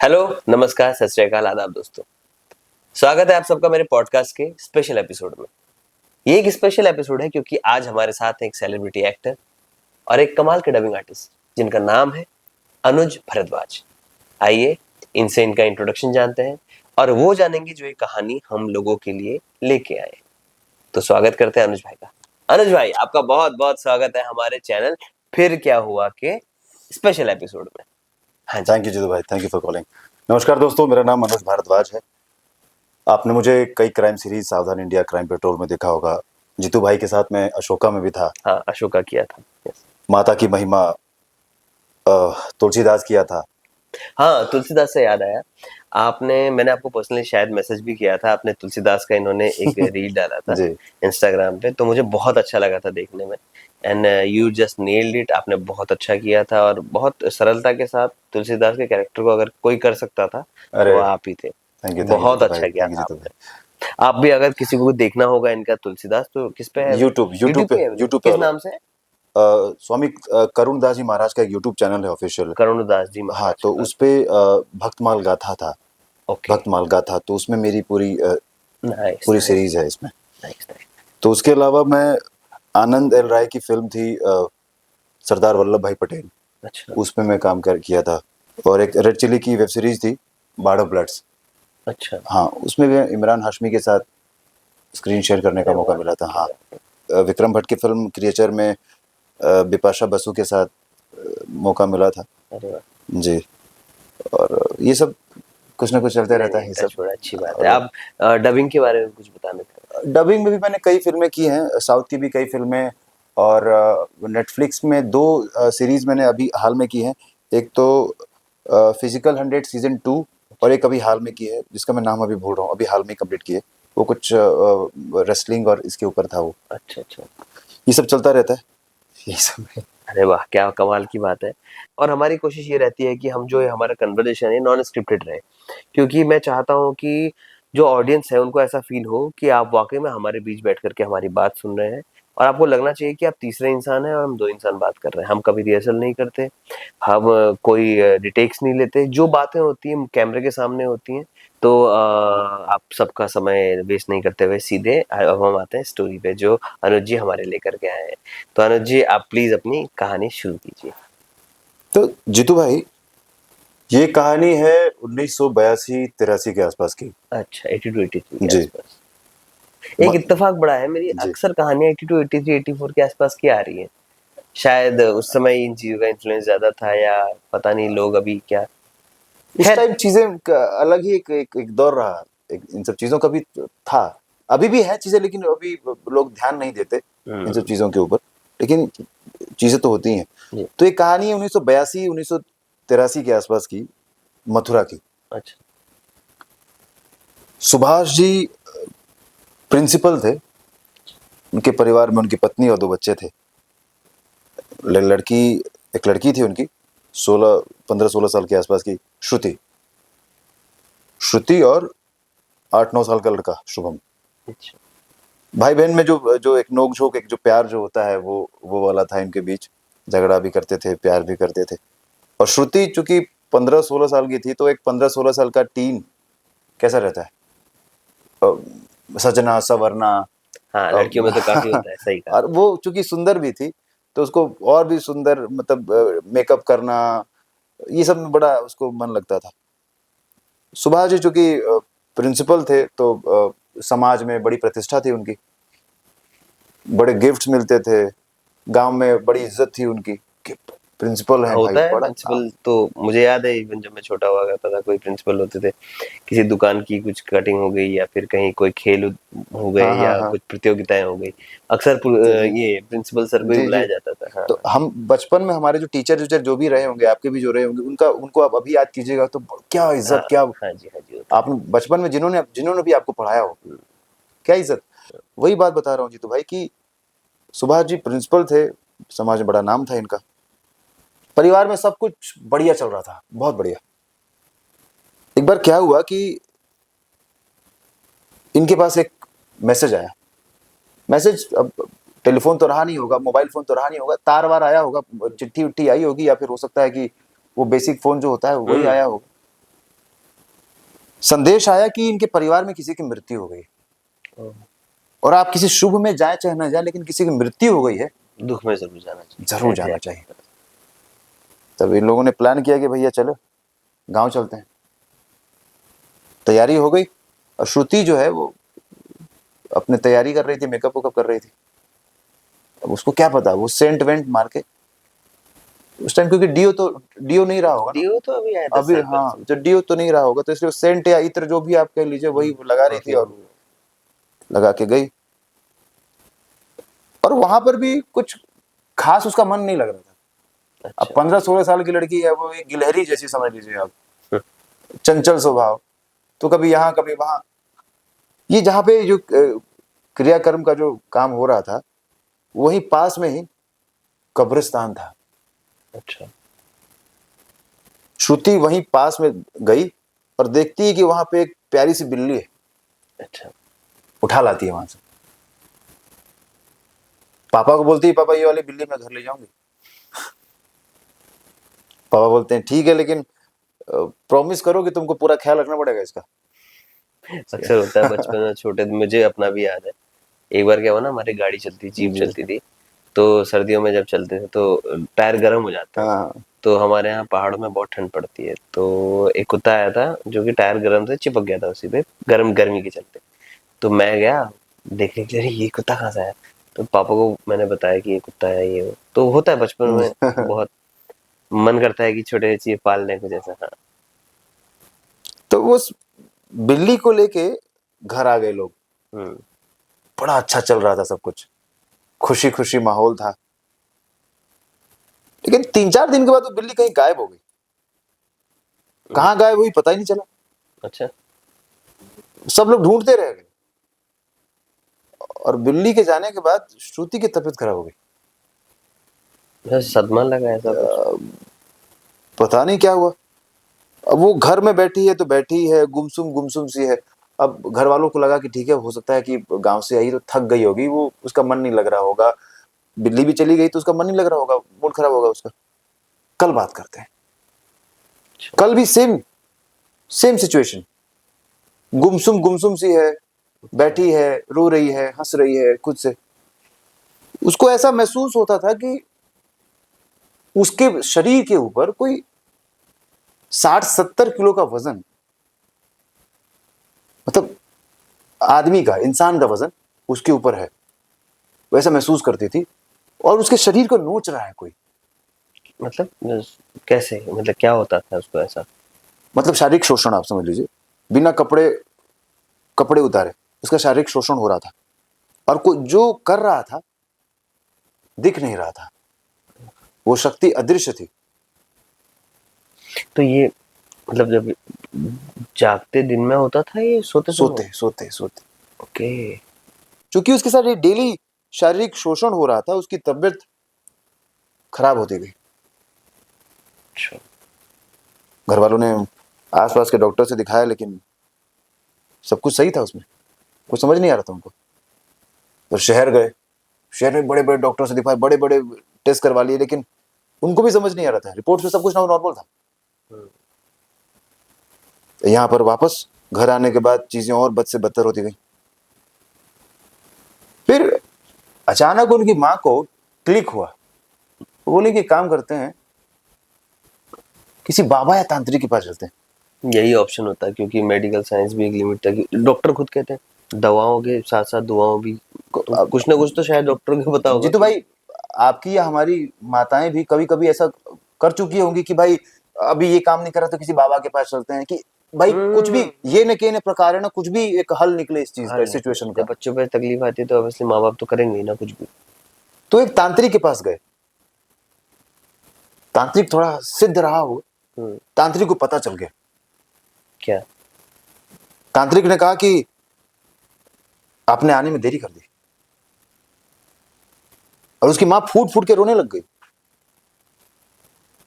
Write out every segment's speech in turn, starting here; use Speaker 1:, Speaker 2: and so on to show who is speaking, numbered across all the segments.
Speaker 1: Hello, नमस्कार, सत श्री अकाल, आदाब दोस्तों। स्वागत है आप सबका मेरे पॉडकास्ट के स्पेशल एपिसोड में। ये एक स्पेशल एपिसोड है क्योंकि आज हमारे साथ एक सेलिब्रिटी एक्टर और एक कमाल के डबिंग आर्टिस्ट जिनका नाम है अनुज भारद्वाज। आइए इनसे इनका इंट्रोडक्शन जानते हैं और वो जानेंगे जो ये कहानी हम लोगों के लिए लेके आए। तो स्वागत करते हैं अनुज भाई का। अनुज भाई, आपका बहुत बहुत स्वागत है हमारे चैनल फिर क्या हुआ के स्पेशल एपिसोड में। हाँ जी।
Speaker 2: थैंक यू जीतू भाई, थैंक यू फॉर कॉलिंग। नमस्कार दोस्तों, मेरा नाम अनुज भारद्वाज है। आपने मुझे कई क्राइम सीरीज सावधान इंडिया, क्राइम पेट्रोल में देखा होगा। जीतू भाई के साथ मैं अशोका में भी था।
Speaker 1: हाँ, अशोका किया था। यस।
Speaker 2: माता की महिमा तुलसीदास किया था।
Speaker 1: हाँ, तुलसीदास से याद आया, मैंने आपको पर्सनली शायद मैसेज भी किया था। आपने तुलसीदास का इन्होंने एक रील डाला था
Speaker 2: जी
Speaker 1: इंस्टाग्राम पे, तो मुझे बहुत अच्छा लगा था देखने में। And you just nailed it. आपने बहुत अच्छा किया था और बहुत सरलता के साथ तुलसीदास के कैरेक्टर को अगर कोई कर सकता था तो
Speaker 2: अरे
Speaker 1: वो आप ही थे।
Speaker 2: थैंक यू
Speaker 1: बहुत
Speaker 2: जीतू भाई,
Speaker 1: अच्छा किया
Speaker 2: थैंक यू
Speaker 1: था
Speaker 2: जीतू
Speaker 1: आपने।
Speaker 2: भाई।
Speaker 1: आप भी अगर किसी को देखना होगा इनका तुलसीदास तो किस पे है?
Speaker 2: यूट्यूब यूट्यूब
Speaker 1: यूट्यूब
Speaker 2: पे
Speaker 1: पे है?
Speaker 2: यूट्यूब पे
Speaker 1: किस
Speaker 2: वाला
Speaker 1: नाम से है?
Speaker 2: स्वामी करुण दास जी महाराज का एक यूट्यूब चैनल है ऑफिशियल।
Speaker 1: करुणदास जी
Speaker 2: हाँ,
Speaker 1: महाराज
Speaker 2: तो
Speaker 1: का।
Speaker 2: उस पे भक्तमाल गाथा था।
Speaker 1: ओके।
Speaker 2: भक्तमाल गाथा, तो उसमें मेरी पूरी
Speaker 1: नाइस
Speaker 2: पूरी
Speaker 1: नाइस
Speaker 2: सीरीज है इसमें।
Speaker 1: Nice nice.
Speaker 2: तो उसके अलावा मैं आनंद एल राय की फिल्म थी सरदार वल्लभ भाई पटेल,
Speaker 1: अच्छा
Speaker 2: उसमें मैं काम कर किया था। और एक रेड चिली की वेब सीरीज थी बार्ड ऑफ ब्लड्स।
Speaker 1: अच्छा।
Speaker 2: हाँ, उसमें भी इमरान हाशमी के साथ स्क्रीन शेयर करने का
Speaker 1: अरे
Speaker 2: मौका
Speaker 1: वाह!
Speaker 2: मिला था।
Speaker 1: क्या
Speaker 2: हाँ,
Speaker 1: बात है।
Speaker 2: विक्रम भट्ट की फिल्म क्रिएचर में बिपाशा बसु के साथ मौका मिला था।
Speaker 1: अरे वाह!
Speaker 2: जी। और ये सब कुछ ना कुछ चलते
Speaker 1: नहीं,
Speaker 2: रहता
Speaker 1: नहीं,
Speaker 2: है ये सब।
Speaker 1: टच वुड अच्छी बात है।
Speaker 2: और
Speaker 1: आप डबिंग के बारे में कुछ बताना चाहें?
Speaker 2: डबिंग में भी मैंने कई फिल्में की हैं, साउथ की भी कई फिल्में। और नेटफ्लिक्स में दो सीरीज मैंने अभी हाल में की हैं। एक तो फिजिकल 100 सीजन 2, और एक अभी हाल में की है जिसका मैं नाम अभी भूल रहा हूँ, अभी हाल में कंप्लीट की है। वो कुछ रेसलिंग और इसके ऊपर था वो।
Speaker 1: अच्छा, अच्छा।
Speaker 2: ये सब चलता रहता है, यही सब है।
Speaker 1: अरे वाह! क्या कमाल की बात है। और हमारी कोशिश ये रहती है कि हम जो है हमारा कन्वर्सेशन है नॉन स्क्रिप्टेड रहे। क्योंकि मैं चाहता हूँ कि जो ऑडियंस है उनको ऐसा फ़ील हो कि आप वाक़ई में हमारे बीच बैठ कर के हमारी बात सुन रहे हैं और आपको लगना चाहिए कि आप तीसरे इंसान हैं और हम 2 इंसान बात कर रहे हैं। हम कभी रिहर्सल नहीं करते, हम कोई रिटेक्स नहीं लेते। जो बातें होती हैं कैमरे के सामने होती हैं। तो आप सबका समय वेस्ट नहीं करते हुए सीधे अब हम आते हैं स्टोरी पे जो अनुज जी हमारे लेकर के आए हैं। तो अनुज जी, आप प्लीज़ अपनी कहानी शुरू कीजिए।
Speaker 2: तो जीतू भाई, ये कहानी है 1982-83 के आसपास की।
Speaker 1: अच्छा, 82-83 के
Speaker 2: जी।
Speaker 1: आसपास। एक इत्तेफ़ाक बड़ा है, मेरी
Speaker 2: जी,
Speaker 1: अक्सर कहानियाँ 82, 83, 84 के आसपास की आ रही हैं। शायद उस समय इन चीज़ों का इन्फ्लुएंस ज़्यादा था या पता नहीं लोग अभी क्या।
Speaker 2: उस
Speaker 1: ख़ैर।
Speaker 2: टाइम चीजें अलग ही एक दौर रहा। इन सब चीजों का भी था। अभी भी है चीजें, लेकिन अभी लोग ध्यान नहीं देते इन सब
Speaker 1: हुँ,
Speaker 2: चीजों के ऊपर। लेकिन चीजें तो होती हैं।
Speaker 1: जी।
Speaker 2: तो एक कहानी है 1982-1983 के आसपास की, मथुरा की।
Speaker 1: अच्छा,
Speaker 2: सुभाष जी प्रिंसिपल थे। उनके परिवार में उनकी पत्नी और दो बच्चे थे। लड़की, एक लड़की थी उनकी, 15-16 साल के आसपास की, श्रुति। श्रुति और 8-9 साल का लड़का शुभम।
Speaker 1: अच्छा।
Speaker 2: भाई बहन में जो जो एक नोक झोंक, एक जो प्यार जो होता है, वो वाला था इनके बीच। झगड़ा भी करते थे, प्यार भी करते थे। और श्रुति चूंकि 15-16 साल की थी, तो एक 15-16 साल का टीन कैसा रहता है, सजना सवरना।
Speaker 1: हाँ,
Speaker 2: अ,
Speaker 1: लड़कियों में तो काफ़ी होता है, सही कहा।
Speaker 2: और वो चूंकि सुंदर भी थी, तो उसको और भी सुंदर, मतलब मेकअप करना, ये सब में बड़ा उसको मन लगता था। सुभाष जी चूंकि प्रिंसिपल थे, तो समाज में बड़ी प्रतिष्ठा थी उनकी, बड़े गिफ्ट्स मिलते थे, गांव में बड़ी इज्जत थी उनकी कि प्रिंसिपल हैं भाई,
Speaker 1: होता है
Speaker 2: बड़ा
Speaker 1: प्रिंसिपल तो। मुझे याद है इवन जब मैं छोटा हुआ करता था, कोई प्रिंसिपल होते थे, किसी दुकान की कुछ कटिंग हो गई या फिर कहीं कोई खेल हो गए
Speaker 2: हाँ हाँ
Speaker 1: या
Speaker 2: हाँ।
Speaker 1: कुछ प्रतियोगिताएं हो गई, अक्सर
Speaker 2: जी जी
Speaker 1: ये प्रिंसिपल सर को ही
Speaker 2: जी जी।
Speaker 1: बुलाया जाता था। हाँ।
Speaker 2: तो हम बचपन में हमारे जो टीचर टीचर जो भी रहे होंगे, आपके भी जो रहे होंगे, उनका उनको आप अभी याद कीजिएगा तो क्या
Speaker 1: हाँ
Speaker 2: इज्जत, क्या
Speaker 1: हाँ जी, हाँ जी, होता है।
Speaker 2: आपने बचपन में जिन्होंने जिन्होंने भी आपको पढ़ाया हो,
Speaker 1: हम्म,
Speaker 2: क्या इज्जत। वही बात बता रहा हूँ जीतू भाई कि सुभाष जी प्रिंसिपल थे, समाज में बड़ा नाम था इनका, परिवार में सब कुछ बढ़िया चल रहा था, बहुत बढ़िया। एक बार क्या हुआ कि इनके पास एक मैसेज आया। मैसेज, अब टेलीफोन तो रहा नहीं होगा, मोबाइल फोन तो रहा नहीं होगा, तार वार आया होगा, चिट्ठी उट्ठी आई होगी, या फिर हो सकता है कि वो बेसिक फोन जो होता है वही
Speaker 1: हम्म,
Speaker 2: आया होगा। संदेश आया कि इनके परिवार में किसी की मृत्यु हो गई,
Speaker 1: ओह,
Speaker 2: और आप किसी शुभ में जाए चाहे ना जाए, लेकिन किसी की मृत्यु हो गई है,
Speaker 1: दुख में जरूर जाना चाहिए,
Speaker 2: जरूर जाना
Speaker 1: एग्जैक्ट।
Speaker 2: चाहिए। तब इन लोगों ने प्लान किया कि भैया चलो गांव चलते हैं। तैयारी हो गई, और श्रुति जो है वो अपने तैयारी कर रही थी, मेकअप वेकअप कर रही थी। अब उसको क्या पता, वो सेंट वेंट मार के उस टाइम, क्योंकि डीओ नहीं रहा होगा ना
Speaker 1: डीओ तो अभी आया 10
Speaker 2: अभी,
Speaker 1: साल
Speaker 2: हाँ
Speaker 1: पहले।
Speaker 2: जो डीओ तो नहीं रहा होगा, तो इसलिए सेंट या इत्र जो भी आप कह लीजिए वही वो लगा रही थी, और
Speaker 1: परफ्यूम।
Speaker 2: लगा के गई। और वहां पर भी कुछ खास उसका मन नहीं लग रहा था। अब
Speaker 1: अच्छा।
Speaker 2: 15-16 साल की लड़की है, वो एक गिलहरी जैसी समझ लीजिए आप, चंचल स्वभाव, तो कभी यहाँ कभी वहां। ये जहाँ पे जो क्रियाकर्म का जो काम हो रहा था, वही पास में ही कब्रिस्तान था।
Speaker 1: अच्छा।
Speaker 2: श्रुति वहीं पास में गई और देखती है कि वहां पे एक प्यारी सी बिल्ली है,
Speaker 1: अच्छा।
Speaker 2: उठा लाती है वहां से। पापा को बोलती है, पापा ये वाली बिल्ली मैं घर ले जाऊंगी। पापा बोलते हैं ठीक है, लेकिन प्रॉमिस करो कि तुमको पूरा ख्याल रखना पड़ेगा इसका।
Speaker 1: अक्सर होता है बचपन में, छोटे मुझे अपना भी याद है। एक बार क्या हुआ ना, हमारी गाड़ी चलती, जीप
Speaker 2: जी।
Speaker 1: चलती थी। तो सर्दियों में जब चलते थे तो टायर गर्म हो जाते हैं।
Speaker 2: हाँ।
Speaker 1: तो हमारे यहाँ पहाड़ों में बहुत ठंड पड़ती है, तो एक कुत्ता आया था जो कि टायर गर्म से चिपक गया था उसी पे, गर्मी के चलते। तो मैं गया देखने के लिए, अरे ये कुत्ता कहाँ से आया। तो पापा को मैंने बताया कि ये कुत्ता है, ये वो। तो होता है बचपन में, बहुत मन करता है कि छोटे चीज पालने को, जैसा। हाँ।
Speaker 2: तो उस बिल्ली को लेके घर आ गए लोग।
Speaker 1: हम्म।
Speaker 2: बड़ा अच्छा चल रहा था सब कुछ, खुशी खुशी माहौल था। लेकिन 3-4 दिन के बाद वो बिल्ली कहीं गायब हो गई। कहाँ गायब हुई पता ही नहीं चला।
Speaker 1: अच्छा।
Speaker 2: सब लोग ढूंढते रह गए, और बिल्ली के जाने के बाद श्रुति की तबीयत खराब हो गई।
Speaker 1: बस सदमा लगा ऐसा कुछ।
Speaker 2: पता नहीं क्या हुआ। अब वो घर में बैठी है तो बैठी है, गुमसुम गुमसुम सी है। अब घर वालों को लगा कि ठीक है, हो सकता है कि गांव से आई तो थक गई होगी, वो उसका मन नहीं लग रहा होगा। बिल्ली भी चली गई तो उसका मन नहीं लग रहा होगा, मूड खराब होगा उसका। कल बात करते हैं। कल भी सेम सेम सिचुएशन, गुमसुम गुमसुम सी है, बैठी है, रो रही है, हंस रही है खुद से। उसको ऐसा महसूस होता था कि उसके शरीर के ऊपर कोई 60-70 किलो का वजन, मतलब आदमी का, इंसान का वजन उसके ऊपर है, वैसा महसूस करती थी। और उसके शरीर को नोच रहा है कोई।
Speaker 1: मतलब कैसे, मतलब क्या होता था उसको ऐसा।
Speaker 2: मतलब शारीरिक शोषण आप समझ लीजिए, बिना कपड़े कपड़े उतारे उसका शारीरिक शोषण हो रहा था, और कोई जो कर रहा था दिख नहीं रहा था, वो शक्ति अदृश्य थी।
Speaker 1: तो ये मतलब जब जागते दिन में होता था, ये सोते समय।
Speaker 2: सोते सोते सोते,
Speaker 1: ओके।
Speaker 2: क्योंकि उसके साथ ये डेली शारीरिक शोषण हो रहा था, उसकी तबीयत खराब होती गई।
Speaker 1: अच्छा।
Speaker 2: घर वालों ने आसपास के डॉक्टर से दिखाया, लेकिन सब कुछ सही था उसमें, कुछ समझ नहीं आ रहा था उनको। तो शहर गए, शहर में बड़े बड़े डॉक्टर से दिखाए, बड़े बड़े टेस्ट करवा लिए, लेकिन उनको भी समझ नहीं आ रहा था। रिपोर्ट में सब कुछ नॉर्मल था। तो यहाँ पर वापस घर आने के बाद चीजें और बद से बदतर होती गई। फिर अचानक उनकी माँ को क्लिक हुआ। वो बोले कि काम करते हैं, किसी बाबा या तांत्रिक के पास चलते हैं।
Speaker 1: यही ऑप्शन होता है, क्योंकि मेडिकल साइंस भी एक लिमिट तक, डॉक्टर खुद कहते हैं दवाओं के साथ साथ दुआओं भी, तो
Speaker 2: अब
Speaker 1: कुछ ना कुछ तो शायद डॉक्टर को पता होगा
Speaker 2: जीतू
Speaker 1: कि।
Speaker 2: भाई, आपकी या हमारी माताएं भी कभी कभी ऐसा कर चुकी होंगी कि भाई अभी ये काम नहीं कर रहा तो किसी बाबा के पास चलते हैं, कि भाई कुछ भी
Speaker 1: हम्म।
Speaker 2: ये न के न प्रकार है ना, कुछ भी एक हल निकले इस चीज का,
Speaker 1: हाल
Speaker 2: इस
Speaker 1: निकले,
Speaker 2: सिचुएशन
Speaker 1: जब
Speaker 2: का।
Speaker 1: बच्चों पे तकलीफ आती है तो ऑब्वियसली माँ बाप तो करेंगे ही ना कुछ भी।
Speaker 2: तो एक तांत्रिक के पास गए। तांत्रिक थोड़ा सिद्ध रहा हो, तांत्रिक को पता चल गया।
Speaker 1: क्या।
Speaker 2: तांत्रिक ने कहा कि आपने आने में देरी कर दी। और उसकी मां फूट फूट के रोने लग गई।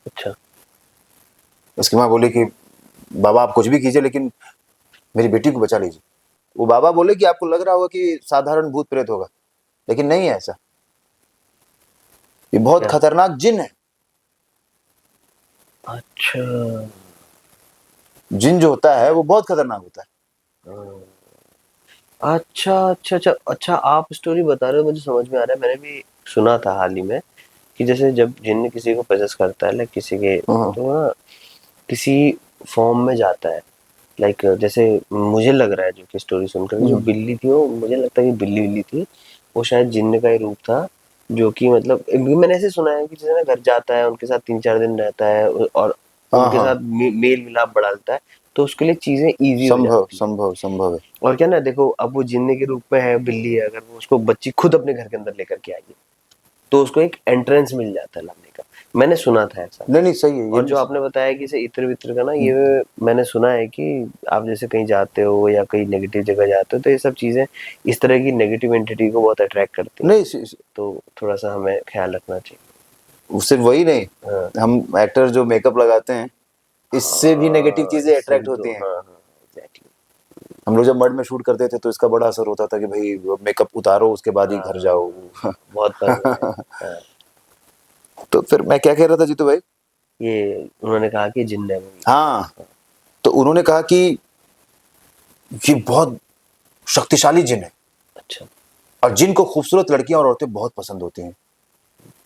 Speaker 1: अच्छा।
Speaker 2: उसकी मां बोली कि बाबा आप कुछ भी कीजिए, लेकिन मेरी बेटी को बचा लीजिए। वो बाबा बोले कि आपको लग रहा होगा कि साधारण भूत प्रेत होगा, लेकिन नहीं है ऐसा, ये बहुत
Speaker 1: क्या।
Speaker 2: खतरनाक जिन है।
Speaker 1: अच्छा।
Speaker 2: जिन जो होता है वो बहुत खतरनाक होता है।
Speaker 1: अच्छा अच्छा अच्छा अच्छा, आप स्टोरी बता रहे हो, मुझे समझ में आ रहा है। मैंने भी सुना था हाल ही में कि जैसे जब जिन्न किसी को पजेस करता है, लाइक किसी के,
Speaker 2: हाँ
Speaker 1: तो ना किसी फॉर्म में जाता है। लाइक जैसे मुझे लग रहा है, जो कि स्टोरी सुनकर, जो
Speaker 2: हम्म,
Speaker 1: बिल्ली थी वो, मुझे लगता है कि बिल्ली बिल्ली थी, वो शायद जिन्न का ही रूप था। जो कि मतलब मैंने ऐसे सुना है कि जैसे ना घर जाता है, उनके साथ 3-4 दिन रहता है और
Speaker 2: हाँ
Speaker 1: उनके
Speaker 2: हाँ,
Speaker 1: साथ मेल मिलाप बढ़ाता है, तो उसके लिए चीजें इजी हो
Speaker 2: संभव
Speaker 1: जाती है।
Speaker 2: संभव संभव है।
Speaker 1: और क्या ना, देखो अब वो जिन्ने के रूप में है, बिल्ली है, अगर वो उसको बच्ची खुद अपने घर के अंदर लेकर के आई है, तो उसको एक एंट्रेंस मिल जाता है लाने का। मैंने सुना था ऐसा।
Speaker 2: नहीं नहीं, सही है ये
Speaker 1: और
Speaker 2: भी
Speaker 1: जो आपने बताया कि इसे इत्र वित्र का ना,
Speaker 2: हम्म,
Speaker 1: ये मैंने सुना है कि आप जैसे कहीं जाते हो या कहीं नेगेटिव जगह जाते हो, तो ये सब चीजें इस तरह की नेगेटिव एंटिटी को बहुत अट्रैक्ट करती हैं।
Speaker 2: नहीं
Speaker 1: तो थोड़ा सा हमें ख्याल रखना चाहिए।
Speaker 2: सिर्फ वही नहीं,
Speaker 1: हाँ
Speaker 2: हम एक्टर जो मेकअप लगाते हैं इससे भी नेगेटिव
Speaker 1: हाँ,
Speaker 2: चीजें
Speaker 1: इससे भी
Speaker 2: अट्रैक्ट
Speaker 1: तो,
Speaker 2: होती हैं।
Speaker 1: हाँ हाँ, एग्जैक्टली।
Speaker 2: हम लोग जब मड में शूट करते थे तो इसका बड़ा असर होता था कि भाई मेकअप उतारो उसके बाद ही
Speaker 1: हाँ
Speaker 2: घर
Speaker 1: हाँ
Speaker 2: जाओ।
Speaker 1: हाँ, बहुत बार हुआ है। हाँ,
Speaker 2: तो फिर मैं क्या कह रहा था जीतू भाई।
Speaker 1: ये उन्होंने कहा कि जिन्न है वो।
Speaker 2: हाँ, तो उन्होंने कहा कि ये बहुत शक्तिशाली जिन है
Speaker 1: अच्छा।
Speaker 2: और जिन को खूबसूरत लड़कियां और औरतें बहुत पसंद होती हैं,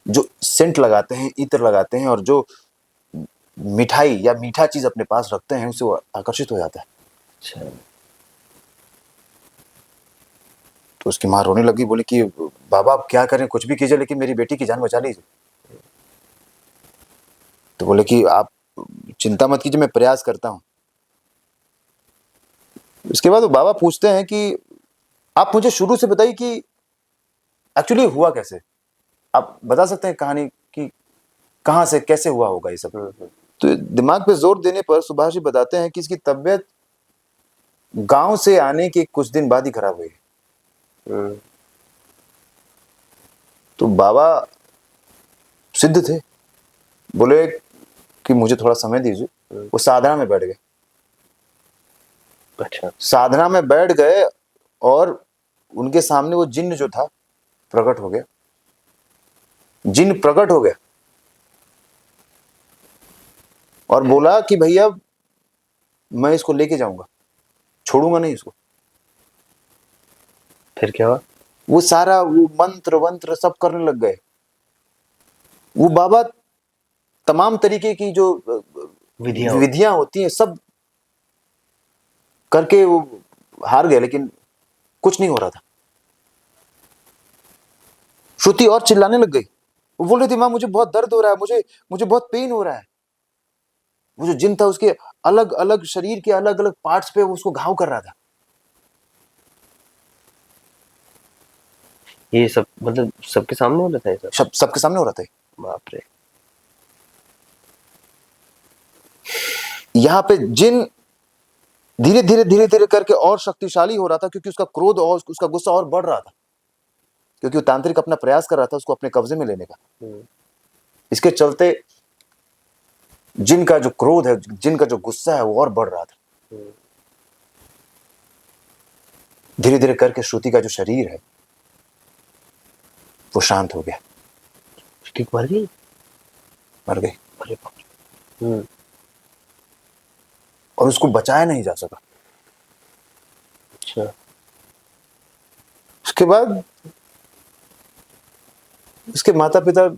Speaker 2: जो सेंट लगाते हैं, इत्र लगाते हैं और जो मिठाई या मीठा चीज अपने पास रखते हैं उससे वो आकर्षित हो जाता है।
Speaker 1: अच्छा।
Speaker 2: तो उसकी माँ रोने लगी, बोली कि बाबा आप क्या करें, कुछ भी कीजिए लेकिन मेरी बेटी की जान बचा लीजिए। तो बोले कि आप चिंता मत कीजिए, मैं प्रयास करता हूँ। इसके बाद वो बाबा पूछते हैं कि आप मुझे शुरू से बताइए कि एक्चुअली हुआ कैसे, आप बता सकते हैं कहानी कि कहाँ से कैसे हुआ होगा ये सब।
Speaker 1: हम्म।
Speaker 2: तो दिमाग पे जोर देने पर सुभाष जी बताते हैं कि इसकी तबीयत गांव से आने के कुछ दिन बाद ही खराब हुई।
Speaker 1: हम्म।
Speaker 2: तो बाबा सिद्ध थे, बोले कि मुझे थोड़ा समय दीजिए।
Speaker 1: हम्म।
Speaker 2: वो साधना में बैठ गए,
Speaker 1: अच्छा।
Speaker 2: साधना में बैठ गए और उनके सामने वो जिन्न जो था प्रकट हो गया। जिन्न प्रकट हो गया और बोला कि भैया मैं इसको लेके जाऊंगा, छोड़ूंगा नहीं इसको।
Speaker 1: फिर क्या हुआ?
Speaker 2: वो सारा वो मंत्र वंत्र सब करने लग गए। वो बाबा तमाम तरीके की जो
Speaker 1: विधियां होती
Speaker 2: विधियां होती हैं सब करके वो हार गए, लेकिन कुछ नहीं हो रहा था। श्रुति और चिल्लाने लग गई, वो बोल रही थी माँ मुझे बहुत दर्द हो रहा है, मुझे मुझे बहुत पेन हो रहा है। वो जो जिन था उसके अलग अलग शरीर के अलग अलग पार्ट्स पे वो उसको घाव कर रहा था।
Speaker 1: है। ये सब मतलब सबके सामने हो रहा था ये सब?
Speaker 2: सबके सामने हो रहा था।
Speaker 1: बाप रे।
Speaker 2: यहाँ पे जिन धीरे धीरे धीरे धीरे करके और शक्तिशाली हो रहा था, क्योंकि उसका क्रोध और उसका गुस्सा और बढ़ रहा था, क्योंकि वो तांत्रिक अपना प्रयास कर रहा था उसको अपने कब्जे में लेने का।
Speaker 1: हम्म।
Speaker 2: इसके चलते जिन का जो क्रोध है, जिन का जो गुस्सा है वो और बढ़ रहा था।
Speaker 1: हम्म।
Speaker 2: धीरे धीरे करके श्रुति का जो शरीर है वो शांत हो गया,
Speaker 1: ठीक, मर गई?
Speaker 2: मर गई।
Speaker 1: अरे बाप रे। हम्म।
Speaker 2: और उसको बचाया नहीं जा सका।
Speaker 1: अच्छा।
Speaker 2: उसके बाद उसके माता पिता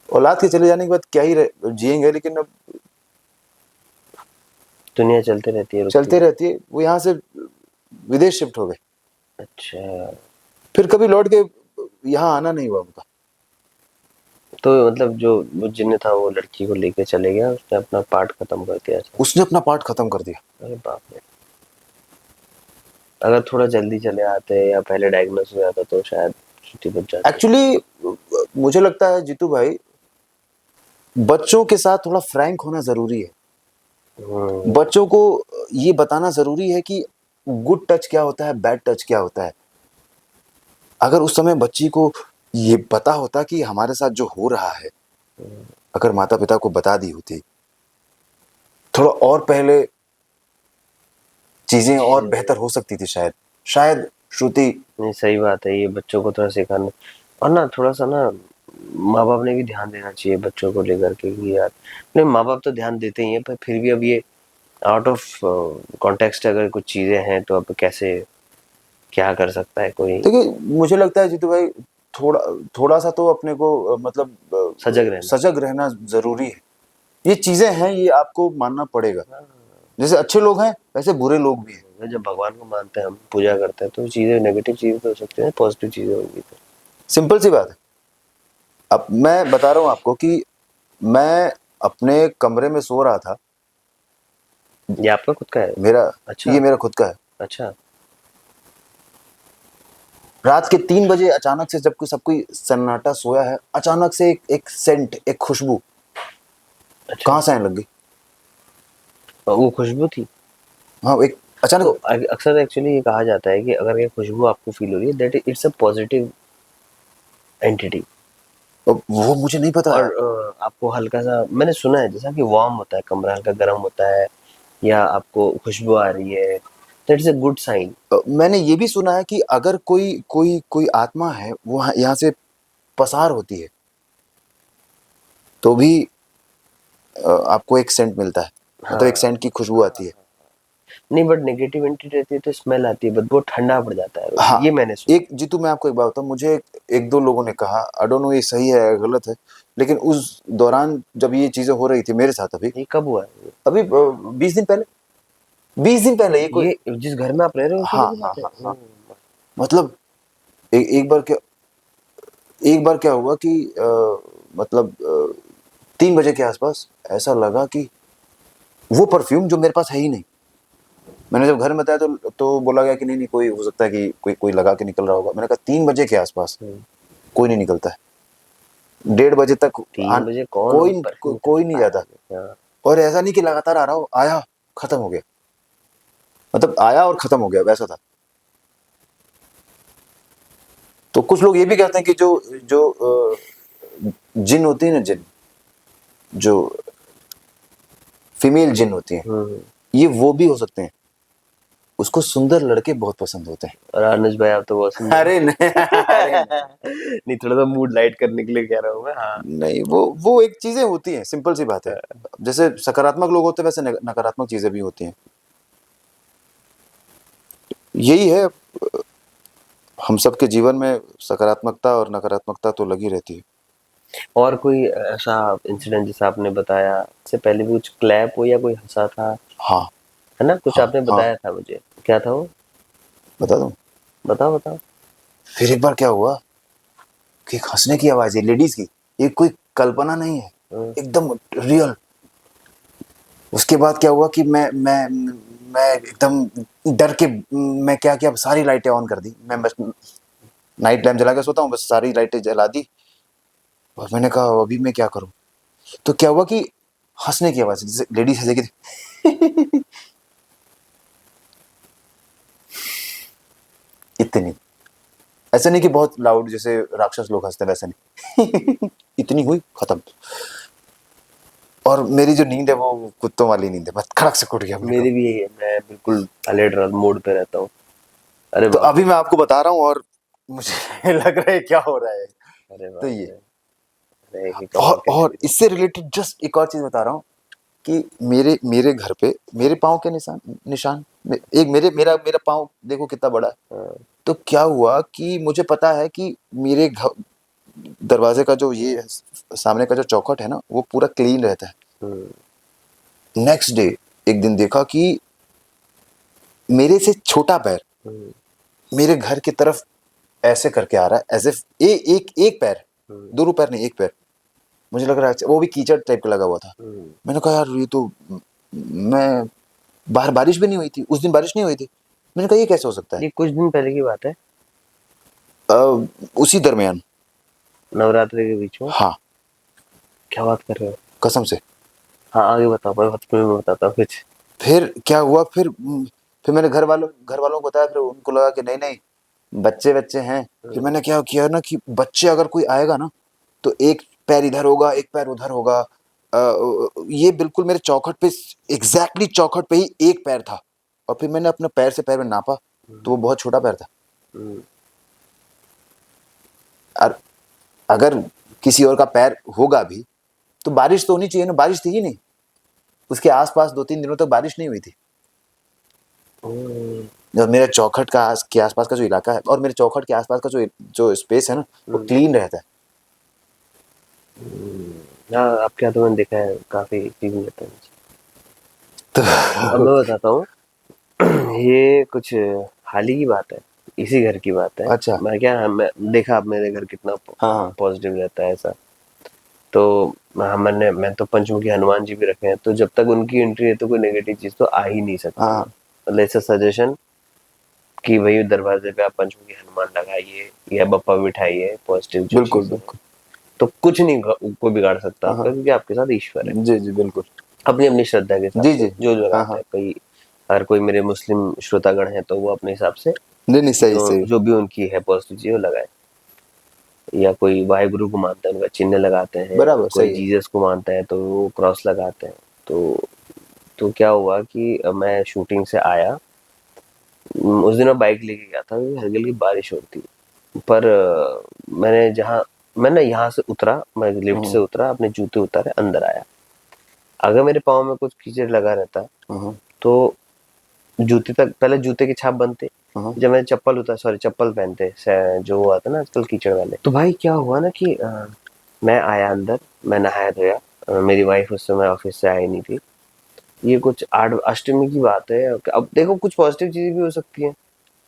Speaker 2: औलाद के चले जाने के बाद क्या ही जिएंगे, लेकिन अब
Speaker 1: दुनिया चलते रहती है, रुकती
Speaker 2: चलते
Speaker 1: नहीं।
Speaker 2: रहती है। वो यहाँ से विदेश शिफ्ट हो गए,
Speaker 1: अच्छा।
Speaker 2: फिर कभी लौट के यहाँ आना नहीं हुआ उनका।
Speaker 1: तो मतलब जो वो जिन्न था, वो लड़की को लेके चले गया, उसने अपना पार्ट खत्म कर दिया था?
Speaker 2: उसने अपना पार्ट खत्म कर दिया।
Speaker 1: अरे बाप रे। अगर थोड़ा जल्दी चले आते या पहले डायग्नोस हो जाता तो शायद छुट्टी बच जाती।
Speaker 2: एक्चुअली मुझे लगता है जीतू भाई, बच्चों के साथ थोड़ा फ्रैंक होना जरूरी है।
Speaker 1: हम्म।
Speaker 2: बच्चों को ये बताना जरूरी है कि गुड टच क्या होता है, बैड टच क्या होता है। अगर उस समय बच्ची को ये पता होता कि हमारे साथ जो हो रहा है, अगर माता पिता को बता दी होती थोड़ा और पहले, चीजें और
Speaker 1: चीजें।
Speaker 2: बेहतर हो सकती थी शायद। शायद श्रुति
Speaker 1: नहीं, सही बात है, ये बच्चों को थोड़ा सिखाना। और ना थोड़ा सा ना, माँ बाप ने भी ध्यान देना चाहिए बच्चों को लेकर के कि यार, नहीं माँ बाप तो ध्यान देते ही हैं, पर फिर भी अब ये आउट ऑफ कॉन्टेक्स्ट अगर कुछ चीजें हैं तो अब कैसे क्या कर सकता है कोई?
Speaker 2: देखिए मुझे लगता है जीतू भाई, थोड़ा थोड़ा सा तो अपने को मतलब
Speaker 1: सजग रहना।
Speaker 2: सजग रहना जरूरी है। ये चीजें हैं, ये आपको मानना पड़ेगा।
Speaker 1: हाँ,
Speaker 2: जैसे अच्छे लोग हैं वैसे बुरे लोग भी हैं।
Speaker 1: जब भगवान को मानते हैं, हम पूजा करते हैं, तो चीजें नेगेटिव चीजें तो हो सकती है, पॉजिटिव चीजें होंगी तो।
Speaker 2: सिंपल सी बात है। अब मैं बता रहा हूँ आपको कि मैं अपने कमरे में सो रहा था।
Speaker 1: ये आपका खुद का है?
Speaker 2: मेरा, ये
Speaker 1: अच्छा।
Speaker 2: मेरा खुद का है।
Speaker 1: अच्छा।
Speaker 2: रात के 3 बजे अचानक से, जब कोई सब कोई सन्नाटा सोया है, अचानक से एक सेंट, एक खुशबू
Speaker 1: अच्छा।
Speaker 2: कहाँ से आने लग गई।
Speaker 1: और वो खुशबू थी?
Speaker 2: हाँ, एक
Speaker 1: तो
Speaker 2: अचानक।
Speaker 1: अक्सर एक्चुअली ये कहा जाता है कि अगर ये खुशबू आपको फील हो रही है, that it's a positive entity.
Speaker 2: वो मुझे नहीं पता
Speaker 1: और
Speaker 2: यार।
Speaker 1: आपको हल्का सा मैंने सुना है, जैसा कि वार्म होता है कमरा, हल्का गर्म होता है, या आपको खुशबू आ रही है, that is a good sign.
Speaker 2: मैंने ये भी सुना है कि अगर कोई कोई कोई आत्मा है वो यहाँ से पसार होती है तो भी आपको एक सेंट मिलता है, मतलब एक
Speaker 1: हाँ।
Speaker 2: सेंट की खुशबू आती है।
Speaker 1: नहीं, बट नेगेटिव एंटिटी रहती है तो स्मेल आती है, बट वो ठंडा पड़ जाता है,
Speaker 2: हाँ,
Speaker 1: ये मैंने सुना
Speaker 2: एक जीतू मैं आपको एक बात बताऊं, मुझे एक दो लोगों ने कहा, आई डोंट नो ये सही है या गलत है, लेकिन उस दौरान जब ये चीजें हो रही थी मेरे साथ, अभी
Speaker 1: है। ये कब हुआ है?
Speaker 2: अभी 20 दिन पहले, 20 दिन पहले ये कोई।
Speaker 1: ये जिस घर में आप रह रहे हो उसी
Speaker 2: हाँ
Speaker 1: की
Speaker 2: हाँ
Speaker 1: बात है?
Speaker 2: हाँ हाँ। मतलब एक बार क्या, एक बार क्या हुआ कि मतलब 3 बजे के आसपास ऐसा लगा कि वो परफ्यूम जो मेरे पास है ही नहीं। मैंने जब घर में बताया तो बोला गया कि नहीं नहीं, कोई हो सकता है कि कोई लगा के निकल रहा होगा। मैंने कहा 3 बजे के आसपास
Speaker 1: हम्म।
Speaker 2: कोई नहीं निकलता है, 1:30 बजे तक
Speaker 1: 3 बजे कौन
Speaker 2: कोई
Speaker 1: परफ्यूम
Speaker 2: कोई नहीं
Speaker 1: चलाता
Speaker 2: जाता।
Speaker 1: है? हाँ।
Speaker 2: और ऐसा नहीं कि लगातार आ रहा हो, आया खत्म हो गया, मतलब आया और खत्म हो गया, वैसा था। तो कुछ लोग ये भी कहते हैं कि जो जो जिन होती है ना, जिन जो फीमेल जिन होती हैं,
Speaker 1: हम्म।
Speaker 2: ये वो भी हो सकते हैं। उसको सुंदर लड़के बहुत पसंद होते हैं।
Speaker 1: और अनुज भाई, आप तो बहुत सुंदर
Speaker 2: अरे नहीं, अरे
Speaker 1: हैं।
Speaker 2: नहीं,
Speaker 1: नहीं, थोड़ा सा मूड लाइट करने के लिए कह रहा हूँ मैं। हाँ।
Speaker 2: नहीं, वो एक चीजें होती हैं, सिंपल सी बात है। जैसे सकारात्मक लोग होते हैं वैसे नकारात्मक चीजें भी होती हैं। यही है, हम सबके जीवन में सकारात्मकता और नकारात्मकता तो लगी रहती है।
Speaker 1: और कोई ऐसा इंसिडेंट जैसा आपने बताया, इससे पहले भी कुछ क्लैप हो या कोई हंसा था,
Speaker 2: हाँ
Speaker 1: है ना? कुछ
Speaker 2: हाँ
Speaker 1: आपने
Speaker 2: हाँ,
Speaker 1: बताया था मुझे, क्या था वो?
Speaker 2: बता दूं।
Speaker 1: बताओ बताओ।
Speaker 2: फिर एक बार क्या हुआ कि एक हंसने की आवाज है लेडीज की, ये कोई कल्पना नहीं है,
Speaker 1: हम्म।
Speaker 2: एकदम रियल। उसके बाद क्या हुआ कि मैं एकदम डर के, मैं क्या किया, सारी लाइटें ऑन कर दी। मैं बस नाइट लैम्प जला के सोता हूँ, बस सारी लाइटें जला दी। और मैंने कहा अभी मैं क्या करूं। तो क्या हुआ कि हंसने की आवाज, जैसे लेडीज हंसेगी इतनी, ऐसा नहीं कि बहुत लाउड जैसे राक्षस लोग हंसते हैं, वैसे नहीं इतनी हुई, खत्म। और मेरी जो नींद है वो कुत्तों वाली नींद है, बस खड़क से उठ गया हमने
Speaker 1: मेरी
Speaker 2: कहा।
Speaker 1: भी यही है, मैं बिल्कुल अलर्ट मोड पे रहता हूँ। अरे
Speaker 2: तो
Speaker 1: बाप
Speaker 2: अभी
Speaker 1: रे!
Speaker 2: मैं आपको बता रहा हूँ और मुझे लग रहा है क्या हो रहा है।
Speaker 1: अरे
Speaker 2: तो
Speaker 1: बाप
Speaker 2: ये,
Speaker 1: रे! अरे ये कमाल का
Speaker 2: और
Speaker 1: एक्सपीरियंस।
Speaker 2: इससे रिलेटेड जस्ट एक और चीज बता रहा हूँ कि मेरे घर पे मेरे पाँव के निशान निशान एक मेरे मेरा मेरा पाँव देखो कितना बड़ा है।
Speaker 1: हाँ।
Speaker 2: तो क्या हुआ कि मुझे पता है कि मेरे घर दरवाजे का जो ये सामने का जो चौखट है ना, वो पूरा क्लीन रहता है।
Speaker 1: हम्म।
Speaker 2: नेक्स्ट डे एक दिन देखा कि मेरे से छोटा पैर
Speaker 1: हम्म।
Speaker 2: मेरे घर की तरफ ऐसे करके आ रहा है, एज इफ एक एक पैर,
Speaker 1: हम्म।
Speaker 2: दोनों पैर नहीं, एक पैर। मुझे लग रहा है वो भी कीचड़ टाइप का लगा हुआ था।
Speaker 1: हम्म।
Speaker 2: मैंने कहा यार ये तो, मैं बाहर बारिश भी नहीं हुई थी उस दिन, बारिश नहीं हुई थी। मैंने कहा ये कैसे हो सकता है।
Speaker 1: ये कुछ दिन पहले की बात है?
Speaker 2: उसी दरमियान।
Speaker 1: नवरात्रि के बीच में?
Speaker 2: हाँ,
Speaker 1: क्या बात कर रहे हो?
Speaker 2: कसम से।
Speaker 1: हाँ, आगे बताओ, मैं बताता हूँ कुछ।
Speaker 2: फिर क्या हुआ, फिर मैंने घर वालों को बताया, फिर उनको लगा कि नहीं नहीं, बच्चे बच्चे हैं। फिर मैंने क्या किया ना कि बच्चे अगर कोई आएगा ना, तो एक पैर इधर होगा, एक पैर उधर होगा। ये बिल्कुल मेरे चौखट पे, एग्जैक्टली चौखट पे ही एक पैर था। और फिर मैंने अपने पैर से पैर में नापा, तो वो बहुत छोटा पैर था।
Speaker 1: हम्म।
Speaker 2: और अगर किसी और का पैर होगा भी तो बारिश तो होनी चाहिए ना, बारिश थी ही नहीं। उसके आसपास 2-3 दिनों तक बारिश नहीं हुई थी।
Speaker 1: हम्म,
Speaker 2: और मेरे चौखट के आसपास का जो इलाका है और मेरे चौखट के आसपास का जो स्पेस है ना, वो क्लीन रहता है।
Speaker 1: हाँ, आपके यहाँ तो मैंने देखा है काफी चीज रहता है।
Speaker 2: तो
Speaker 1: अब मैं बताता हूँ। ये कुछ हाल ही की बात है, इसी घर की बात है।
Speaker 2: अच्छा।
Speaker 1: मैं देखा अब मेरे घर कितना
Speaker 2: हाँ, हाँ।
Speaker 1: पॉजिटिव रहता है ऐसा। तो मैं तो पंचमुखी हनुमान जी भी रखे हैं, तो जब तक उनकी एंट्री है तो कोई नेगेटिव चीज तो आ ही नहीं सकती है।
Speaker 2: हाँ,
Speaker 1: मतलब ऐसा सजेशन कि भाई दरवाजे पे आप पंचमुखी हनुमान लगाइए या बप्पा बिठाइए, पॉजिटिव जो
Speaker 2: बिल्कुल,
Speaker 1: चीजें हैं,
Speaker 2: बिल्कुल।
Speaker 1: तो कुछ नहीं को बिगाड़ सकता
Speaker 2: हाँ,
Speaker 1: आपका,
Speaker 2: हाँ।
Speaker 1: क्योंकि आपके साथ ईश्वर है।
Speaker 2: जी, जी, बिल्कुल।
Speaker 1: अपनी अपनी श्रद्धा के हिसाब
Speaker 2: जी,
Speaker 1: से
Speaker 2: जी।
Speaker 1: जो
Speaker 2: हाँ,
Speaker 1: लगाता
Speaker 2: हाँ।
Speaker 1: है कोई। अगर कोई मेरे मुस्लिम श्रोतागण है तो वो अपने हिसाब से
Speaker 2: नहीं, नहीं, सही,
Speaker 1: जो
Speaker 2: सही।
Speaker 1: जो भी उनकी है पॉजिटिव चीज वो लगाए। या कोई वाहिगुरु को मानता है उनका चिन्ह लगाते हैं,
Speaker 2: बराबर,
Speaker 1: कोई
Speaker 2: सही है।
Speaker 1: जीसस को मानता है तो वो क्रॉस लगाते हैं। तो क्या हुआ कि मैं शूटिंग से आया। उस दिन मैं बाइक लेके गया था, हल्की हल्की बारिश हो रही थी। पर मैं ना यहाँ से उतरा, मैं लिफ्ट से
Speaker 2: हुँ,
Speaker 1: उतरा, अपने जूते उतारे, अंदर आया। अगर मेरे पाँव में कुछ कीचड़ लगा रहता
Speaker 2: हुँ, हुँ,
Speaker 1: तो जूते तक, पहले जूते की छाप बनते।
Speaker 2: हुँ,
Speaker 1: जब मैं चप्पल पहनते जो वो आता ना आजकल कीचड़ वाले, तो भाई क्या हुआ ना कि मैं आया अंदर, मैं नहाया धोया। मेरी वाइफ उस समय ऑफिस से आई नहीं थी। ये कुछ आठ अष्टमी की बात है। अब देखो कुछ पॉजिटिव चीजें भी हो सकती हैं।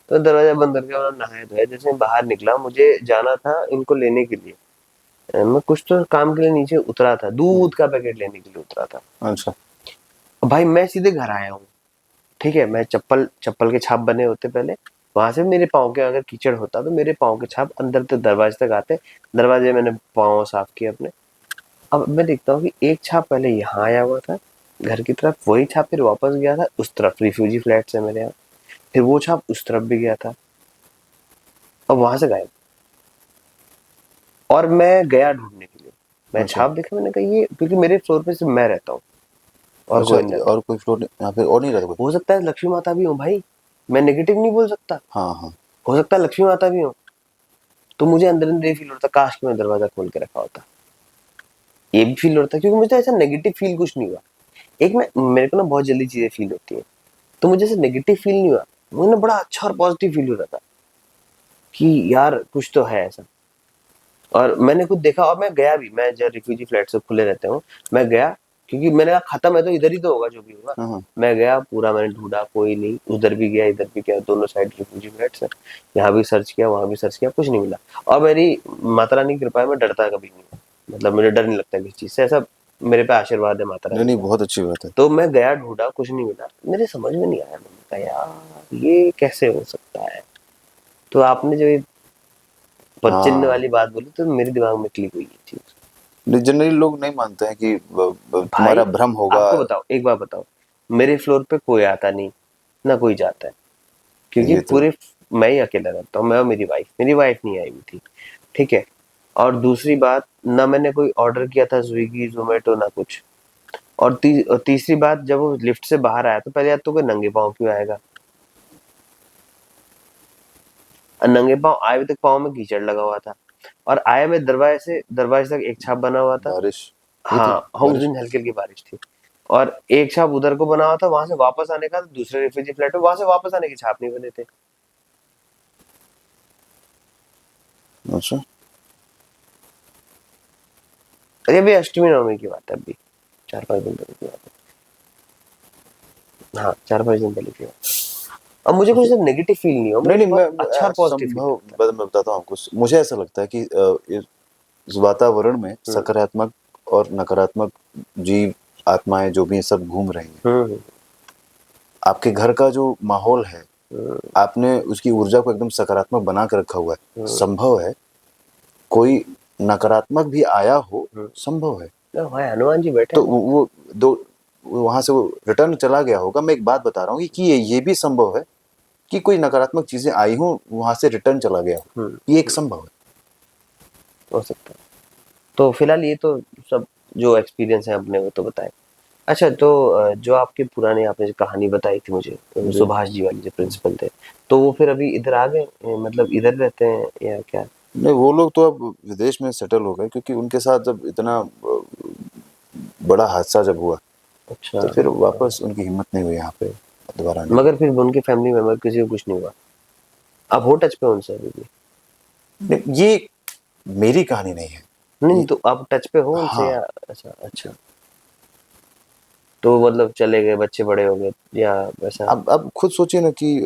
Speaker 1: तो दरवाजा बंद करके और नहाया धोया, जैसे मैं बाहर निकला, मुझे जाना था इनको लेने के लिए। मैं कुछ तो काम के लिए नीचे उतरा था,
Speaker 2: हुँ।
Speaker 1: दूध का पैकेट लेने के लिए उतरा था।
Speaker 2: अच्छा।
Speaker 1: भाई मैं सीधे घर आया हूँ। ठीक है, मैं चप्पल चप्पल के छाप बने होते पहले, वहां से मेरे पाँव के अगर कीचड़ होता तो मेरे पाँव के छाप अंदर तक दरवाजे तक आते। दरवाजे मैंने पाँव साफ किए अपने। अब मैं देखता हूँ कि एक छाप पहले यहाँ आया हुआ था घर की तरफ, वही छाप फिर वापस गया था उस तरफ, रिफ्यूजी फ्लैट है मेरे यहाँ। फिर वो छाप उस तरफ भी गया था और वहां से गायब। और मैं गया ढूंढने के लिए, मैं
Speaker 2: अच्छा,
Speaker 1: छाप देखा, मैंने कहा ये, क्योंकि मेरे फ्लोर पे सिर्फ मैं रहता हूँ और
Speaker 2: अच्छा।
Speaker 1: कोई नहीं रहता।
Speaker 2: और कोई फ्लोर यहाँ पे और नहीं रहता कोई?
Speaker 1: हो सकता है लक्ष्मी माता भी हो भाई, मैं नेगेटिव नहीं बोल सकता।
Speaker 2: हाँ, हाँ।
Speaker 1: हो सकता है लक्ष्मी माता भी हो। तो मुझे अंदर अंदर ये फील होता, काश कि मैं दरवाजा खोल के रखा होता। ये भी फील होता क्योंकि मुझे ऐसा नेगेटिव फील कुछ नहीं हुआ। एक मैं मेरे को ना बहुत जल्दी चीजें फील होती है, तो मुझे ऐसा नेगेटिव फील नहीं हुआ। मुझे ना बड़ा अच्छा और पॉजिटिव फील हो रहा था कि यार कुछ तो है ऐसा। और मैंने खुद देखा और मैं गया भी, मैं जब रिफ्यूजी फ्लैट से खुले रहते हो, मैं गया, क्योंकि मैंने कहा खत्म है तो इधर ही तो होगा जो भी होगा।
Speaker 2: हाँ, हाँ।
Speaker 1: मैं गया पूरा, मैंने ढूंढा, कोई नहीं, उधर भी गया इधर भी गया, दोनों साइड रिफ्यूजी फ्लैट्स है। यहाँ भी सर्च किया वहां भी सर्च किया, कुछ नहीं मिला। और मेरी माता रानी की कृपा है, मैं डरता कभी नहीं हूँ। मतलब मुझे डर नहीं लगता किसी चीज से, ऐसा मेरे पे आशीर्वाद है माता
Speaker 2: नहीं,
Speaker 1: रानी
Speaker 2: नहीं,
Speaker 1: का।
Speaker 2: बहुत अच्छी बात है।
Speaker 1: तो मैं गया ढूंढा, कुछ नहीं मिला, मेरे समझ में नहीं आया। मैंने कहा यार ये कैसे हो सकता है। तो आपने जो ये चिन्ह
Speaker 2: हाँ।
Speaker 1: वाली बात बोली तो मेरे दिमाग में क्लिक हुई ये चीज।
Speaker 2: जनरली लोग नहीं मानते हैं कि
Speaker 1: भाई
Speaker 2: तुम्हारा भ्रम होगा।
Speaker 1: आपको बताओ, एक बार बताओ, मेरे फ्लोर पे कोई आता नहीं, ना कोई जाता है, क्योंकि
Speaker 2: ये तो
Speaker 1: पूरे मैं ही अकेला रहता हूँ, मैं और मेरी वाइफ नहीं आई हुई थी। ठीक है। और दूसरी बात, ना मैंने कोई ऑर्डर किया था स्विगी जोमेटो ना कुछ। और तीसरी बात, जब वो लिफ्ट से बाहर आया तो पहले यार तो कोई नंगे पाँव क्यों आएगा। और नंगे पाँव आए हुए तक पाँव में कीचड़ लगा हुआ था। और आए मैं दरवाजे तक एक छाप बना हुआ था।
Speaker 2: बारिश हुई
Speaker 1: हाँ
Speaker 2: थी?
Speaker 1: हाँ, उस
Speaker 2: बारिश?
Speaker 1: दिन हल्की हल्की बारिश थी। और एक छाप उधर को बना हुआ था, वहां से वापस आने का, दूसरे रिफ्यूजी फ्लैट में वहां से वापस आने की छाप नहीं बने थे।
Speaker 2: अच्छा।
Speaker 1: अरे अभी अष्टमी नवमी की बात है, अभी 4-5 दिन पहले की बात है। हाँ, 4-5 दिन पहले की बात है। अब मुझे कुछ नेगेटिव फील नहीं हो,
Speaker 2: नहीं,
Speaker 1: मुझे
Speaker 2: नहीं,
Speaker 1: बहुत अच्छा और पॉजिटिव फील
Speaker 2: संभव
Speaker 1: होता
Speaker 2: मैं बताता हूँ आपको। मुझे ऐसा लगता है कि इस वातावरण में
Speaker 1: है।
Speaker 2: सकारात्मक और नकारात्मक जीव, आत्माएं जो भी हैं, सब घूम रही हैं।
Speaker 1: हम्म
Speaker 2: आपके घर का जो माहौल है,
Speaker 1: हम्म
Speaker 2: आपने उसकी ऊर्जा को एकदम सकारात्मक बना के रखा हुआ है।
Speaker 1: हम्म
Speaker 2: संभव है कोई नकारात्मक भी आया हो,
Speaker 1: हम्म।
Speaker 2: संभव है।
Speaker 1: ना भाई हनुमान जी बैठे
Speaker 2: तो
Speaker 1: हैं ना।
Speaker 2: वो दो वहां से वो रिटर्न चला गया होगा। मैं एक बात बता रहा हूँ कि ये भी संभव है कि कोई नकारात्मक चीजें आई हो, वहां से रिटर्न चला गया हो। ये एक
Speaker 1: हम्म,
Speaker 2: संभव है।
Speaker 1: हो सकता है। तो फिलहाल ये तो सब जो एक्सपीरियंस है अपने वो तो बताए। अच्छा, तो जो आपके पुराने आपने जो कहानी बताई थी मुझे,
Speaker 2: जी।
Speaker 1: सुभाष जी वाली जो प्रिंसिपल थे, तो वो फिर अभी इधर आ गए, मतलब इधर रहते हैं या क्या।
Speaker 2: नहीं, वो लोग तो अब विदेश में सेटल हो गए, क्योंकि उनके साथ जब इतना बड़ा हादसा जब हुआ,
Speaker 1: अच्छा।
Speaker 2: तो फिर वापस उनकी हिम्मत नहीं हुई यहाँ पे दोबारा आने
Speaker 1: मगर फिर उनके फैमिली मेंबर किसी को कुछ नहीं हुआ? आप हो टच पे उनसे अभी भी?
Speaker 2: की। ये मेरी कहानी नहीं है
Speaker 1: नहीं
Speaker 2: ये,
Speaker 1: तो आप टच पे हो उनसे
Speaker 2: हाँ।
Speaker 1: या? अच्छा अच्छा। तो मतलब चले गए, बच्चे बड़े हो गए या वैसा?
Speaker 2: अब खुद सोचिए ना कि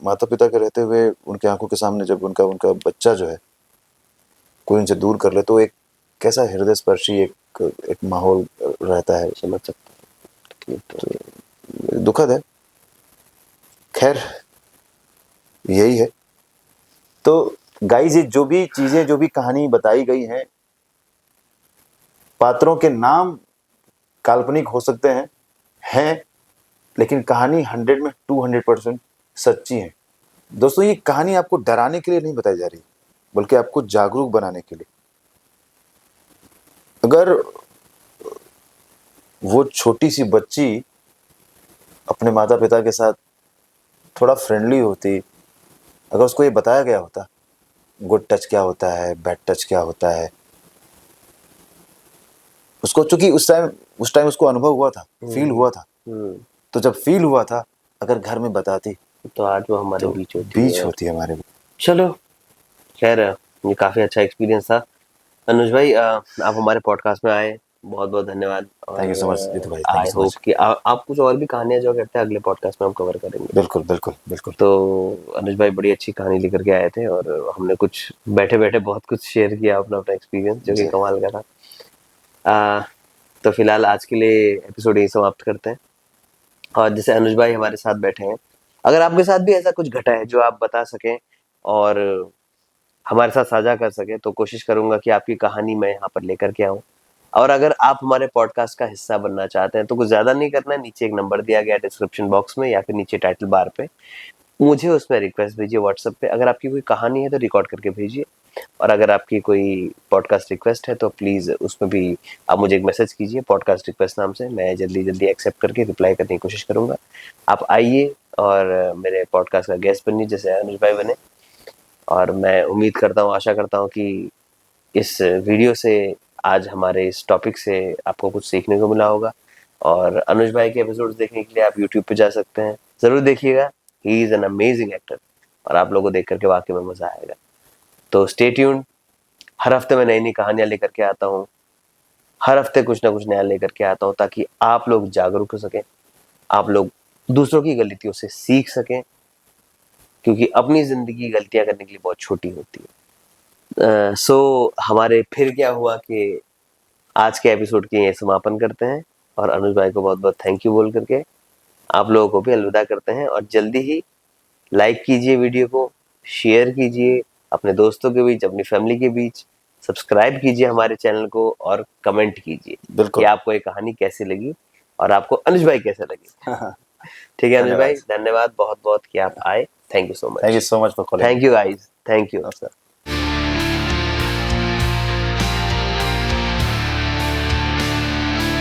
Speaker 2: माता पिता के रहते हुए उनके आंखों के सामने जब उनका उनका बच्चा जो है कोई उनसे दूर कर ले तो एक कैसा हृदय स्पर्शी एक एक माहौल रहता है।
Speaker 1: समझ सकता हूँ, तकलीफ तो होती है।
Speaker 2: दुखद है। खैर यही है। तो गाइस, ये जो भी चीजें जो भी कहानी बताई गई हैं, पात्रों के नाम काल्पनिक हो सकते हैं, लेकिन कहानी 100 में 200% सच्ची है। दोस्तों, ये कहानी आपको डराने के लिए नहीं बताई जा रही, बल्कि आपको जागरूक बनाने के लिए। अगर वो छोटी सी बच्ची अपने माता पिता के साथ थोड़ा फ्रेंडली होती, अगर उसको ये बताया गया होता गुड टच क्या होता है, बैड टच क्या होता है, उसको चूंकि उस टाइम उसको अनुभव हुआ था, फील
Speaker 1: हम्म।
Speaker 2: हुआ था।
Speaker 1: हम्म।
Speaker 2: तो जब फील हुआ था, अगर घर में बताती
Speaker 1: तो आज वो हमारे
Speaker 2: तो
Speaker 1: बीच होती
Speaker 2: बीच
Speaker 1: है।
Speaker 2: होती है हमारे।
Speaker 1: चलो, खैर ये काफी अच्छा एक्सपीरियंस था। अनुज भाई, आप हमारे पॉडकास्ट में आए, बहुत बहुत धन्यवाद।
Speaker 2: थैंक यू सो मच
Speaker 1: और
Speaker 2: रितु भाई, thank you
Speaker 1: I
Speaker 2: so
Speaker 1: hope
Speaker 2: much.
Speaker 1: कि आप कुछ और भी कहानियां जो करते हैं अगले पॉडकास्ट में हम कवर करेंगे।
Speaker 2: बिल्कुल बिल्कुल बिल्कुल।
Speaker 1: तो अनुज भाई बड़ी अच्छी कहानी लेकर के आए थे और हमने कुछ बैठे बैठे बहुत कुछ शेयर किया अपना अपना एक्सपीरियंस, जो कि
Speaker 2: जी
Speaker 1: कमाल का था। तो फिलहाल आज के लिए एपिसोड यही समाप्त करते हैं। और जैसे अनुज भाई हमारे साथ बैठे हैं, अगर आपके साथ भी ऐसा कुछ घटा है जो आप बता सकें और हमारे साथ साझा कर सके, तो कोशिश करूंगा कि आपकी कहानी मैं यहाँ पर लेकर के आऊँ। और अगर आप हमारे पॉडकास्ट का हिस्सा बनना चाहते हैं तो कुछ ज्यादा नहीं करना है, नीचे एक नंबर दिया गया है डिस्क्रिप्शन बॉक्स में या फिर नीचे टाइटल बार पे, मुझे उसमें रिक्वेस्ट भेजिए व्हाट्सएप पे। अगर आपकी कोई कहानी है तो रिकॉर्ड करके भेजिए, और अगर आपकी कोई पॉडकास्ट रिक्वेस्ट है तो प्लीज उसमें भी आप मुझे एक मैसेज कीजिए पॉडकास्ट रिक्वेस्ट नाम से। मैं जल्दी जल्दी एक्सेप्ट करके रिप्लाई करने की कोशिश करूंगा। आप आइए और मेरे पॉडकास्ट का गेस्ट बनिए जैसे अनुज भाई बने। और मैं उम्मीद करता हूँ, आशा करता हूँ कि इस वीडियो से, आज हमारे इस टॉपिक से आपको कुछ सीखने को मिला होगा। और अनुज भाई के एपिसोड्स देखने के लिए आप यूट्यूब पे जा सकते हैं, जरूर देखिएगा। He is an amazing actor और आप लोगों को देख करके वाकई में मजा आएगा। तो स्टे ट्यून्ड। हर हफ्ते मैं नई नई कहानियां लेकर के आता हूँ, हर हफ्ते कुछ ना कुछ नया लेकर के आता हूँ, ताकि आप लोग जागरूक हो सकें, आप लोग दूसरों की गलतियों से सीख सकें, क्योंकि अपनी जिंदगी गलतियां करने के लिए बहुत छोटी होती है। सो हमारे फिर क्या हुआ कि आज के एपिसोड के ये समापन करते हैं और अनुज भाई को बहुत बहुत थैंक यू बोल करके आप लोगों को भी अलविदा करते हैं। और जल्दी ही लाइक कीजिए वीडियो को, शेयर कीजिए अपने दोस्तों के बीच, अपनी फैमिली के बीच, सब्सक्राइब कीजिए हमारे चैनल को और कमेंट कीजिए कि
Speaker 2: बिल्कुल।
Speaker 1: आपको ये कहानी कैसी लगी और आपको अनुज भाई कैसे लगे। ठीक है अनुज भाई,
Speaker 2: धन्यवाद।
Speaker 1: धन्यवाद बहुत बहुत कि आप आए। Thank you so
Speaker 2: thank you
Speaker 1: much.
Speaker 2: So much for calling.
Speaker 1: Thank you guys, thank you.
Speaker 2: नमस्कार।